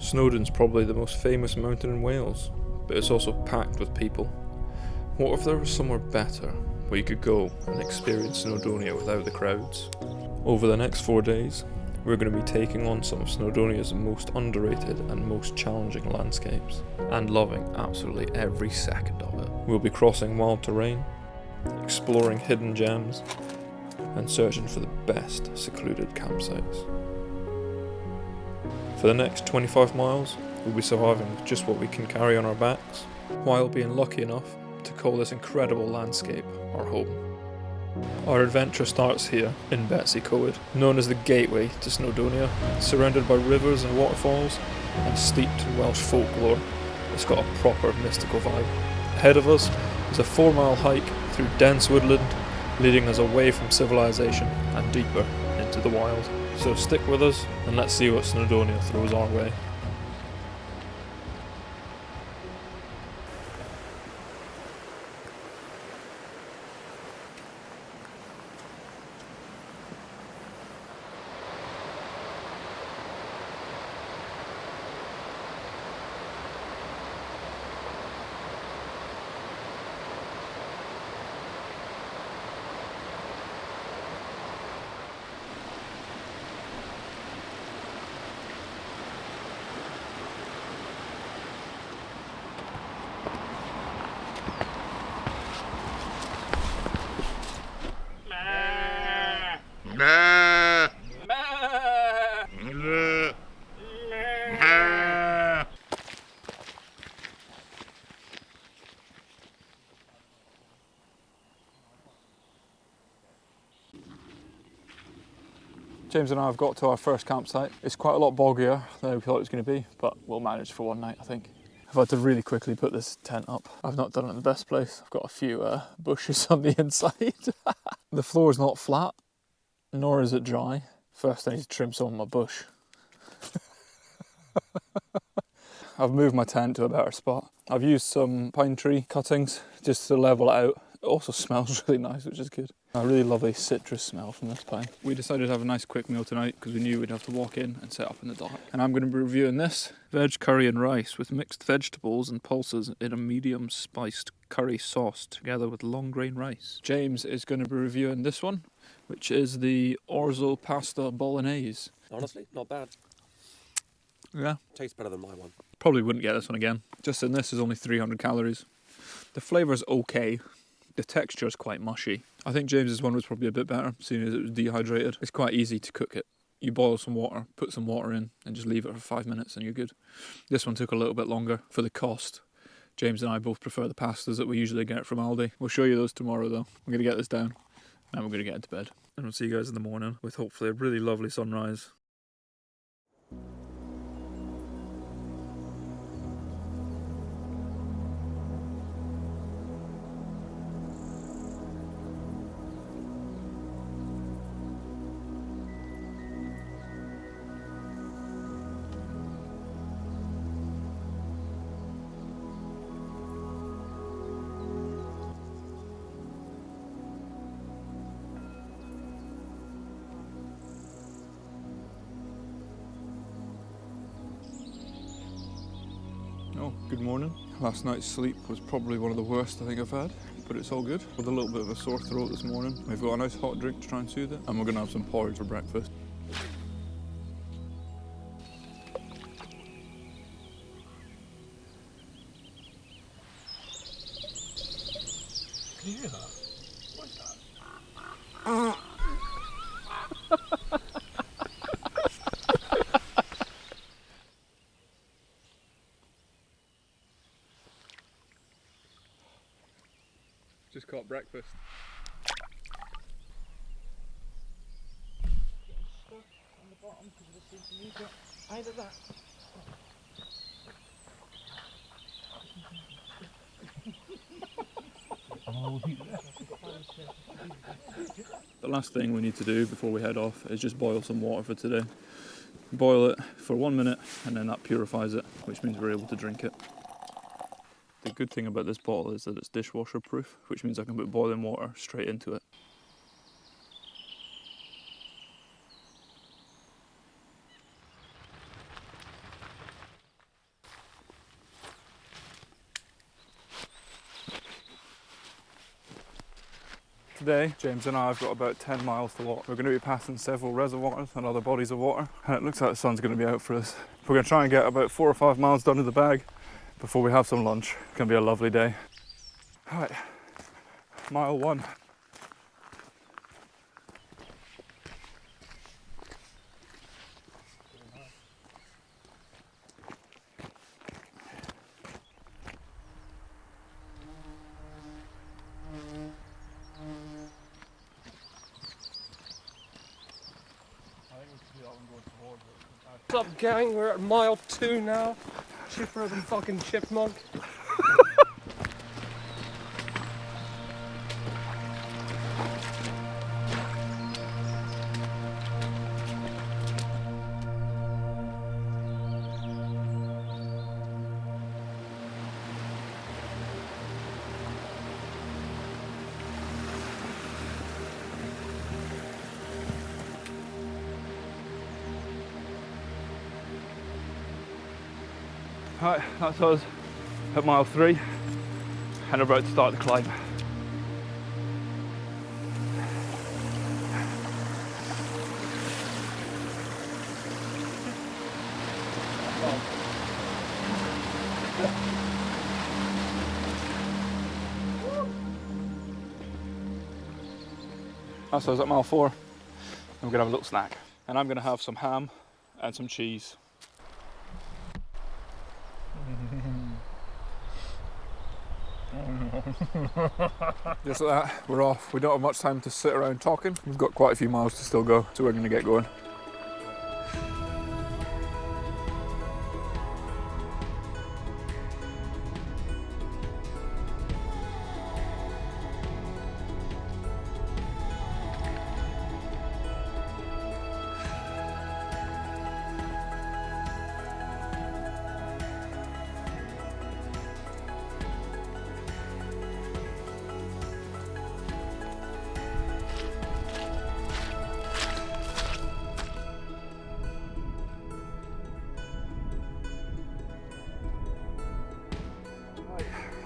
Snowdon's probably the most famous mountain in Wales, but it's also packed with people. What if there was somewhere better, where you could go and experience Snowdonia without the crowds? Over the next 4 days, we're going to be taking on some of Snowdonia's most underrated and most challenging landscapes, and loving absolutely every second of it. We'll be crossing wild terrain, exploring hidden gems, and searching for the best secluded campsites. For the next 25 miles, we'll be surviving with just what we can carry on our backs, while being lucky enough to call this incredible landscape our home. Our adventure starts here in Betws-y-Coed, known as the gateway to Snowdonia. Surrounded by rivers and waterfalls, and steeped in Welsh folklore, it's got a proper mystical vibe. Ahead of us is a 4-mile hike through dense woodland, leading us away from civilization and deeper into the wild. So stick with us and let's see what Snowdonia throws our way. James and I have got to our first campsite. It's quite a lot boggier than we thought it was going to be, but we'll manage for one night, I think. I've had to really quickly put this tent up. I've not done it in the best place. I've got a few bushes on the inside. The floor is not flat, nor is it dry. First I need to trim some of my bush. I've moved my tent to a better spot. I've used some pine tree cuttings just to level it out. It also smells really nice, which is good. A really lovely citrus smell from this pine. We decided to have a nice quick meal tonight because we knew we'd have to walk in and set up in the dark. And I'm going to be reviewing this veg curry and rice with mixed vegetables and pulses in a medium spiced curry sauce together with long grain rice. James is going to be reviewing this one, which is the orzo pasta bolognese. Honestly, not bad. Yeah. Tastes better than my one. Probably wouldn't get this one again. Just in this is only 300 calories. The flavour's okay. The texture is quite mushy. I think James's one was probably a bit better, seeing as it was dehydrated. It's quite easy to cook it. You boil some water, put some water in, and just leave it for 5 minutes and you're good. This one took a little bit longer for the cost. James and I both prefer the pastas that we usually get from Aldi. We'll show you those tomorrow though. I'm going to get this down, and we're going to get into bed. And we'll see you guys in the morning with hopefully a really lovely sunrise. Oh, good morning. Last night's sleep was probably one of the worst I think I've had, but it's all good. With a little bit of a sore throat this morning. We've got a nice hot drink to try and soothe it, and we're going to have some porridge for breakfast. Can you hear that? What is that? Just caught breakfast. Stuck on the bottom because of the seems to either that. The last thing we need to do before we head off is just boil some water for today. Boil it for 1 minute and then that purifies it, which means we're able to drink it. The good thing about this bottle is that it's dishwasher proof, which means I can put boiling water straight into it. today. James and I have got about 10 miles to walk. We're going to be passing several reservoirs and other bodies of water, and it looks like the sun's going to be out for us. We're going to try and get about 4 or 5 miles done in the bag before we have some lunch. It's going to be a lovely day. All right, mile 1. What's up, gang? We're at mile 2 now. Chipper than fucking chipmunk. Right, that's us at mile 3 and we're about to start the climb. That's us at mile 4 and we're gonna have a little snack. And I'm gonna have some ham and some cheese. Just like that, we're off. We don't have much time to sit around talking. We've got quite a few miles to still go, so we're going to get going.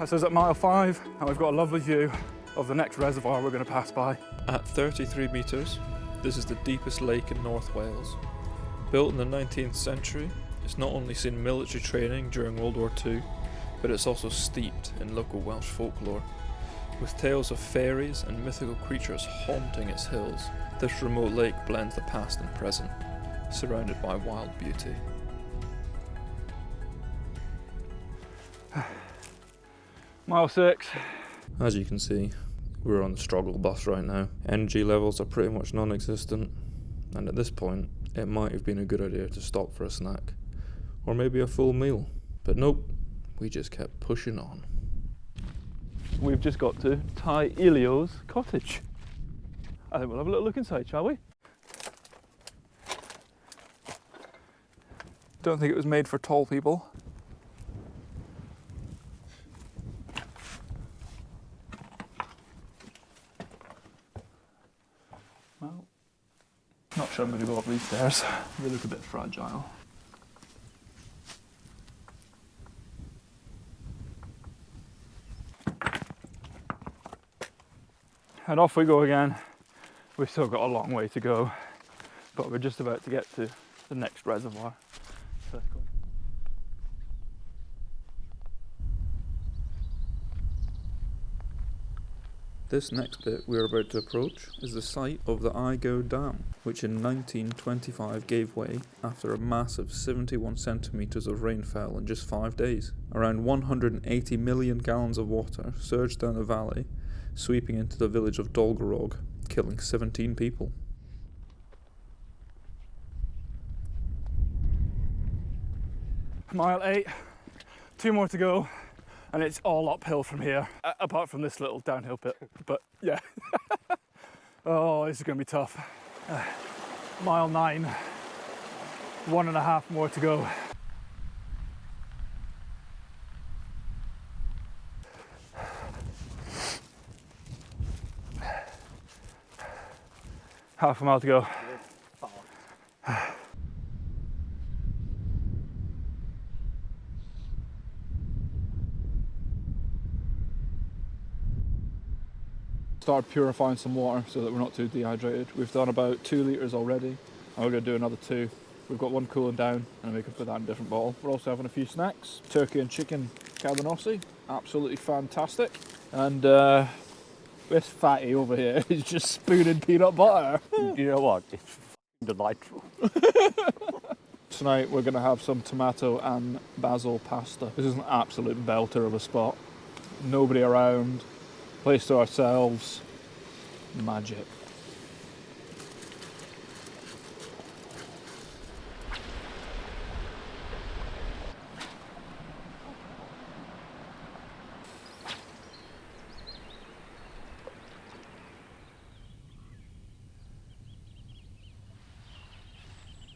This is at mile 5 and we've got a lovely view of the next reservoir we're going to pass by. At 33 metres, this is the deepest lake in North Wales. Built in the 19th century, it's not only seen military training during World War II, but it's also steeped in local Welsh folklore. With tales of fairies and mythical creatures haunting its hills, this remote lake blends the past and present, surrounded by wild beauty. Mile 6. As you can see, we're on the struggle bus right now. Energy levels are pretty much non-existent, and at this point, it might have been a good idea to stop for a snack, or maybe a full meal. But nope, we just kept pushing on. We've just got to Eigiau's cottage. I think we'll have a little look inside, shall we? Don't think it was made for tall people. Well, not sure I'm going to go up these stairs. They look a bit fragile. And off we go again. We've still got a long way to go, but we're just about to get to the next reservoir. So let's go. This next bit we're about to approach is the site of the Eigiau Dam, which in 1925 gave way after a massive 71 centimetres of rain fell in just 5 days. Around 180 million gallons of water surged down the valley, sweeping into the village of Dolgarrog, killing 17 people. Mile 8, 2 more to go. And it's all uphill from here, apart from this little downhill bit, but yeah. Oh, this is going to be tough. Mile 9, 1.5 more to go. Half a mile to go. Started purifying some water so that we're not too dehydrated. We've done about 2 litres already, and we're going to do another 2. We've got one cooling down, and we can put that in a different bottle. We're also having a few snacks. Turkey and chicken cabanossi, absolutely fantastic. And this fatty over here is just spooning peanut butter. You know what? It's delightful. Tonight we're going to have some tomato and basil pasta. This is an absolute belter of a spot. Nobody around, place to ourselves, magic.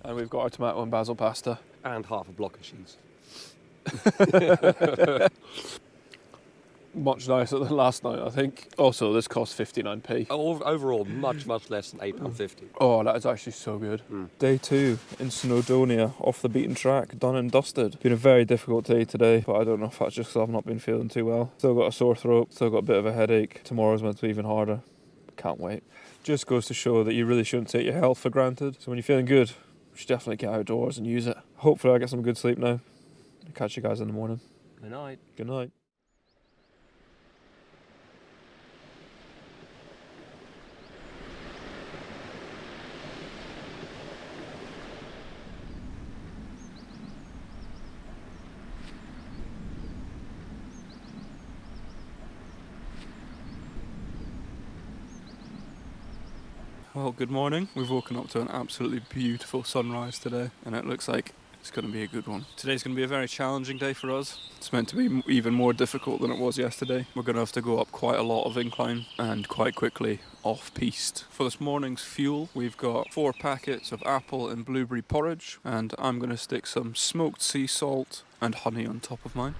And we've got our tomato and basil pasta. And half a block of cheese. Much nicer than last night, I think. Also, this cost 59p. Overall, much less than £8.50. Oh, that is actually so good. Day 2 in Snowdonia, off the beaten track, done and dusted. Been a very difficult day today, but I don't know if that's just because I've not been feeling too well. Still got a sore throat, still got a bit of a headache. Tomorrow's meant to be even harder. Can't wait. Just goes to show that you really shouldn't take your health for granted. So when you're feeling good, you should definitely get outdoors and use it. Hopefully I get some good sleep now. I'll catch you guys in the morning. Good night. Good night. Well, good morning. We've woken up to an absolutely beautiful sunrise today, and it looks like it's going to be a good one. Today's going to be a very challenging day for us. It's meant to be even more difficult than it was yesterday. We're going to have to go up quite a lot of incline and quite quickly off-piste. For this morning's fuel, we've got 4 packets of apple and blueberry porridge, and I'm going to stick some smoked sea salt and honey on top of mine.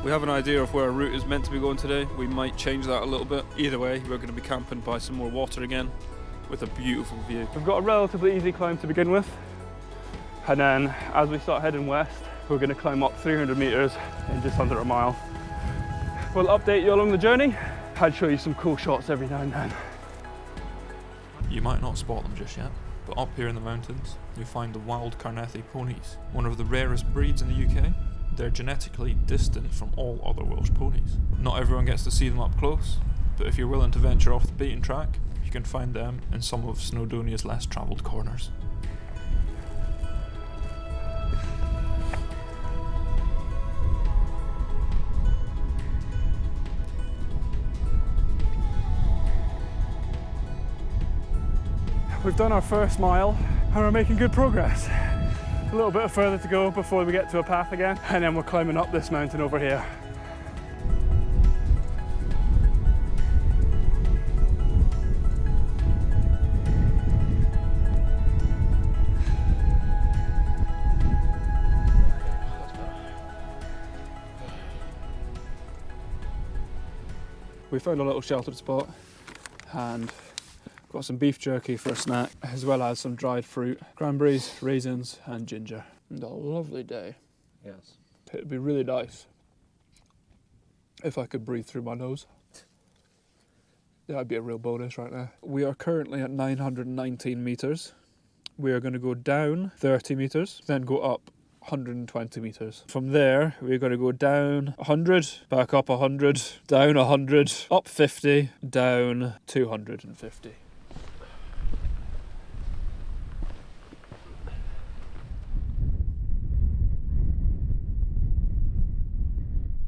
We have an idea of where our route is meant to be going today. We might change that a little bit. Either way, we're going to be camping by some more water again with a beautiful view. We've got a relatively easy climb to begin with. And then as we start heading west, we're going to climb up 300 meters in just under a mile. We'll update you along the journey and show you some cool shots every now and then. You might not spot them just yet, but up here in the mountains, you'll find the wild Carnethy ponies, one of the rarest breeds in the UK. They're genetically distant from all other Welsh ponies. Not everyone gets to see them up close, but if you're willing to venture off the beaten track, you can find them in some of Snowdonia's less travelled corners. We've done our first mile and we're making good progress. A little bit further to go before we get to a path again, and then we're climbing up this mountain over here. We found a little sheltered spot and got some beef jerky for a snack, as well as some dried fruit, cranberries, raisins and ginger. And a lovely day. Yes. It'd be really nice if I could breathe through my nose. That'd be a real bonus right now. We are currently at 919 metres. We are going to go down 30 metres, then go up 120 metres. From there, we're going to go down 100, back up 100, down 100, up 50, down 250.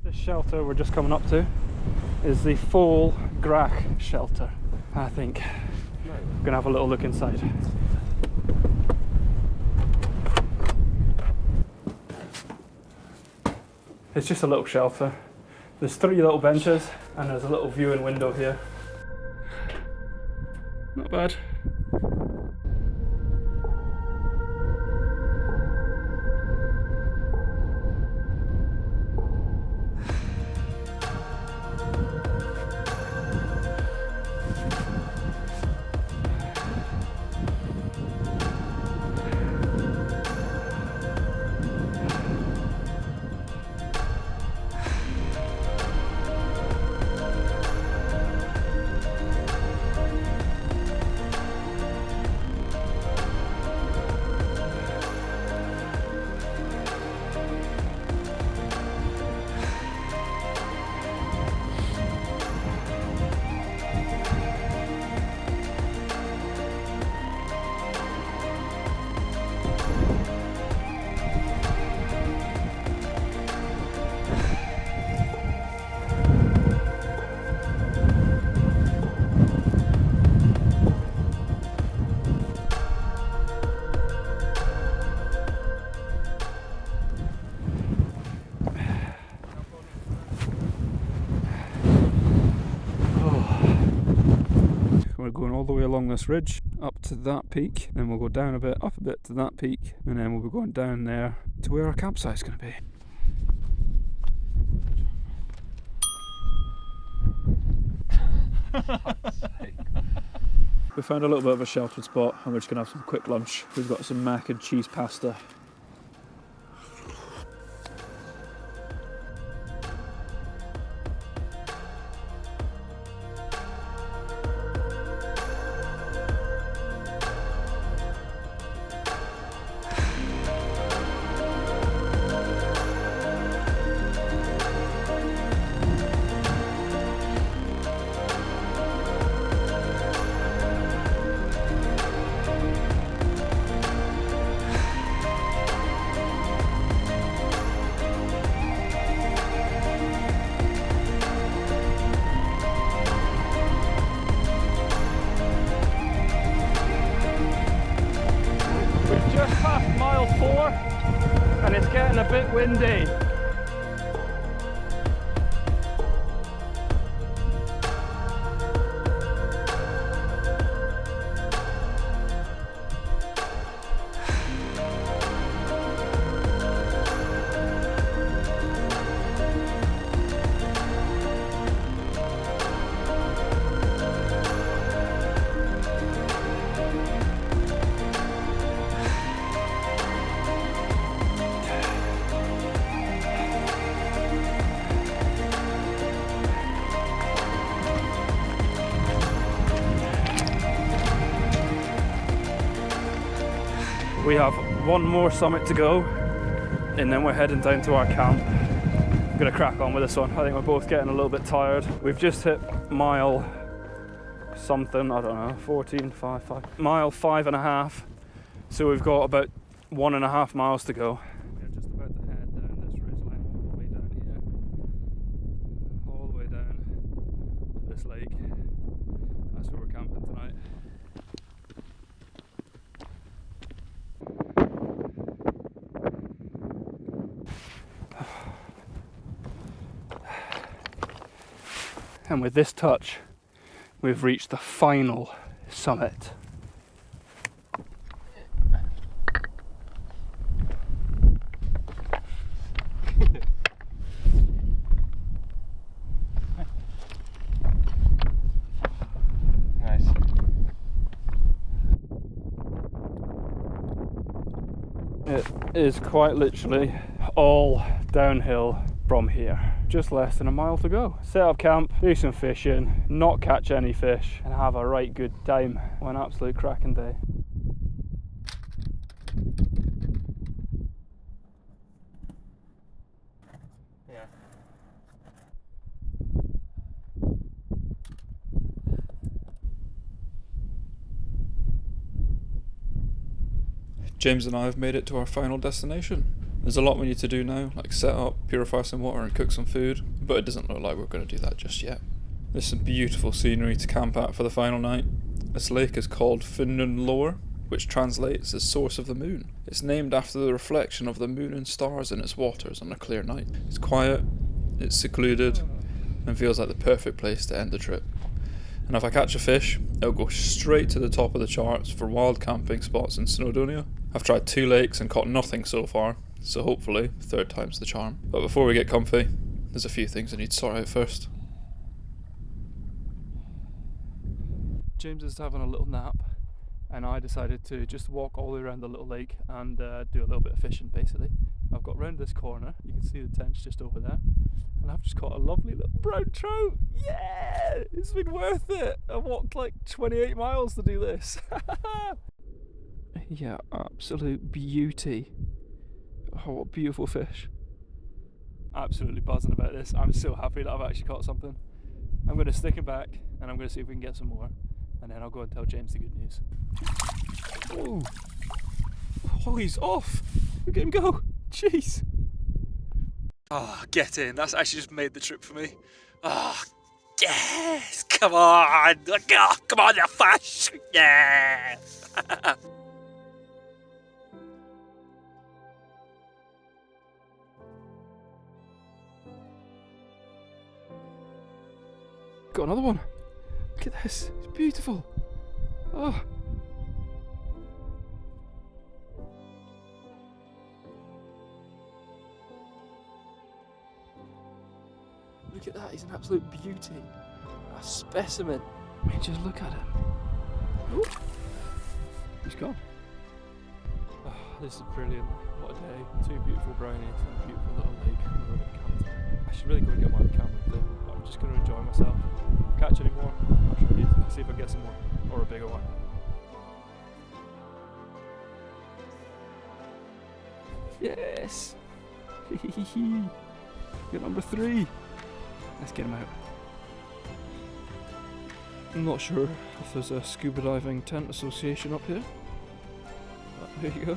This shelter we're just coming up to is the Fall Grach shelter, I think. We're going to have a little look inside. It's just a little shelter. There's 3 little benches and there's a little viewing window here. Not bad. We're going all the way along this ridge up to that peak, then we'll go down a bit, up a bit to that peak, and then we'll be going down there to where our campsite's going to be. We found a little bit of a sheltered spot and we're just going to have some quick lunch. We've got some mac and cheese pasta. Just past mile 4 and it's getting a bit windy. We have one more summit to go and then we're heading down to our camp. I'm gonna crack on with this one. I think we're both getting a little bit tired. We've just hit mile something, I don't know, 14, 5, mile 5.5. So we've got about 1.5 miles to go. We're just about to head down this ridgeline all the way down here, all the way down to this lake. That's where we're camping tonight. And with this touch, we've reached the final summit. Nice. It is quite literally all downhill from here. Just less than a mile to go. Set up camp, do some fishing, not catch any fish, and have a right good time on an absolute cracking day. Yeah. James and I have made it to our final destination. There's a lot we need to do now, like set up, purify some water and cook some food, but it doesn't look like we're going to do that just yet. There's some beautiful scenery to camp at for the final night. This lake is called Ffnnon Lloer, which translates as source of the moon. It's named after the reflection of the moon and stars in its waters on a clear night. It's quiet, it's secluded, and feels like the perfect place to end the trip. And if I catch a fish, it'll go straight to the top of the charts for wild camping spots in Snowdonia. I've tried 2 lakes and caught nothing so far, so hopefully 3rd time's the charm. But before we get comfy, there's a few things I need to sort out first. James is having a little nap, and I decided to just walk all the way around the little lake and do a little bit of fishing basically. I've got round this corner, you can see the tent's just over there, and I've just caught a lovely little brown trout. Yeah, it's been worth it. I walked like 28 miles to do this. Yeah, absolute beauty. Oh, what beautiful fish. Absolutely buzzing about this. I'm so happy that I've actually caught something. I'm going to stick him back and I'm going to see if we can get some more, and then I'll go and tell James the good news. Whoa. Oh, he's off. Look at him go. Jeez. Ah, get in. That's actually just made the trip for me. Ah, yes. Come on. Come on, you fish. Yeah. Got another one. Look at this. It's beautiful. Oh. Look at that, he's an absolute beauty. A specimen. I mean, just look at him. Ooh. He's gone. Oh, this is brilliant. What a day. 2 beautiful brownies and a beautiful little lake. I should really go and get my camera though. I'm just going to enjoy myself. Catch any more? I'll show you. See if I get some more. Or a bigger one. Yes! Get number 3. Let's get him out. I'm not sure if there's a scuba diving tent association up here. But there you go.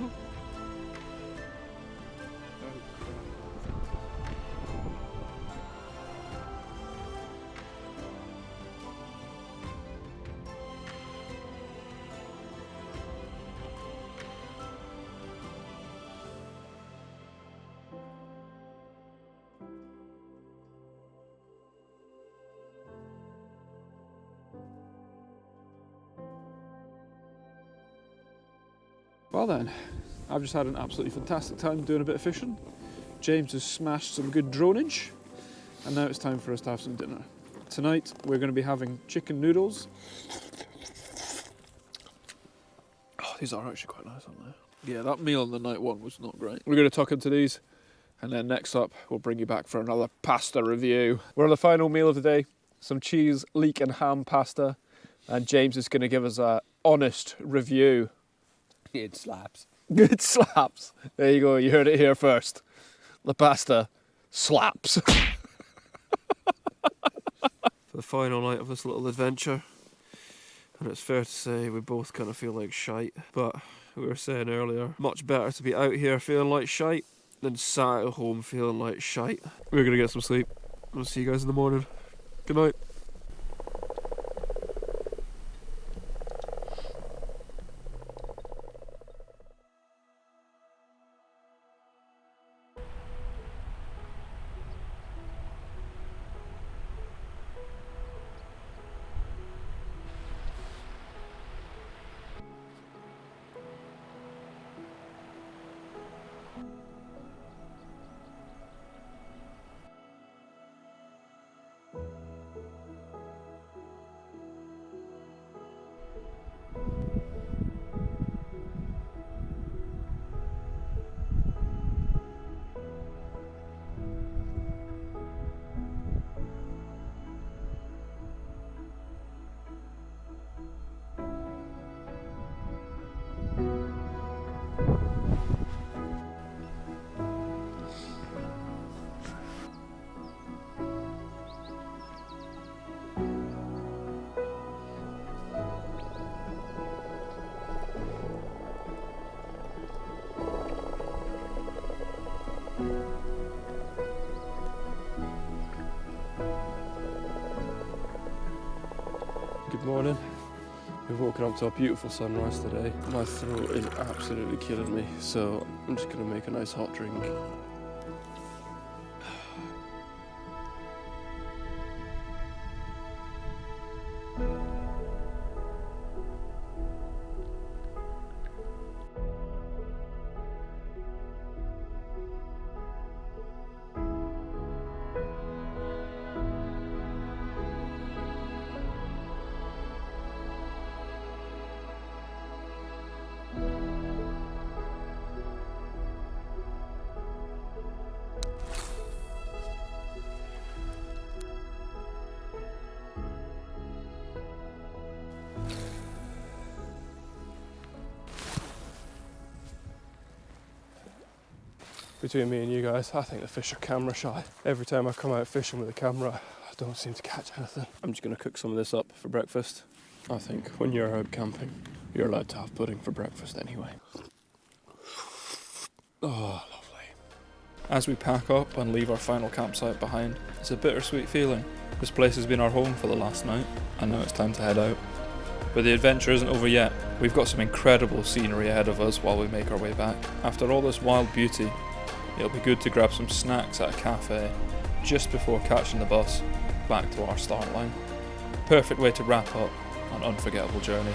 Well then, I've just had an absolutely fantastic time doing a bit of fishing. James has smashed some good dronage, and now it's time for us to have some dinner. Tonight we're going to be having chicken noodles. Oh, these are actually quite nice, aren't they? Yeah, that meal on the night one was not great. We're going to tuck into these, and then next up we'll bring you back for another pasta review. We're on the final meal of the day, some cheese, leek and ham pasta, and James is going to give us an honest review. It slaps. It slaps. There you go, you heard it here first. The pasta slaps. For the final night of this little adventure, and it's fair to say we both kind of feel like shite, but we were saying earlier, much better to be out here feeling like shite than sat at home feeling like shite. We're gonna get some sleep. I'll see you guys in the morning. Good night. Good morning. We've We've woken up to a beautiful sunrise today. My throat is absolutely killing me, so I'm just gonna make a nice hot drink. Between me and you guys, I think the fish are camera shy. Every time I come out fishing with a camera, I don't seem to catch anything. I'm just gonna cook some of this up for breakfast. I think when you're out camping, you're allowed to have pudding for breakfast anyway. Oh, lovely. As we pack up and leave our final campsite behind, it's a bittersweet feeling. This place has been our home for the last night, and now it's time to head out. But the adventure isn't over yet. We've got some incredible scenery ahead of us while we make our way back. After all this wild beauty, it'll be good to grab some snacks at a cafe just before catching the bus back to our start line. Perfect way to wrap up an unforgettable journey.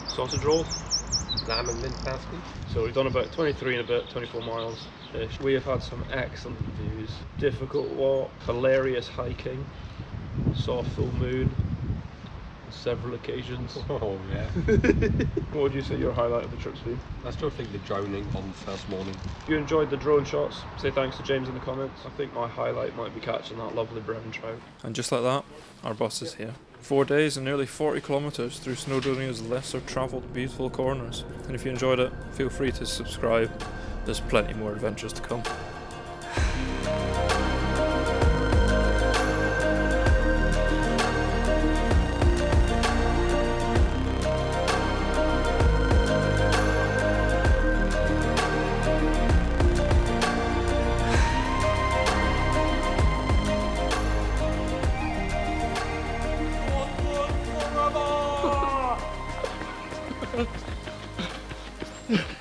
Sausage roll, lamb and mint pasty. So we've done about 23 and a bit, 24 miles ish. We have had some excellent views. Difficult walk, hilarious hiking, saw full moon on several occasions. Oh yeah. What would you say your highlight of the trip's been? I still think the droning on the first morning. If you enjoyed the drone shots, say thanks to James in the comments. I think my highlight might be catching that lovely brown trout. And just like that, our bus is here. 4 days and nearly 40 kilometres through Snowdonia's lesser travelled beautiful corners. And if you enjoyed it, feel free to subscribe. There's plenty more adventures to come. Forever!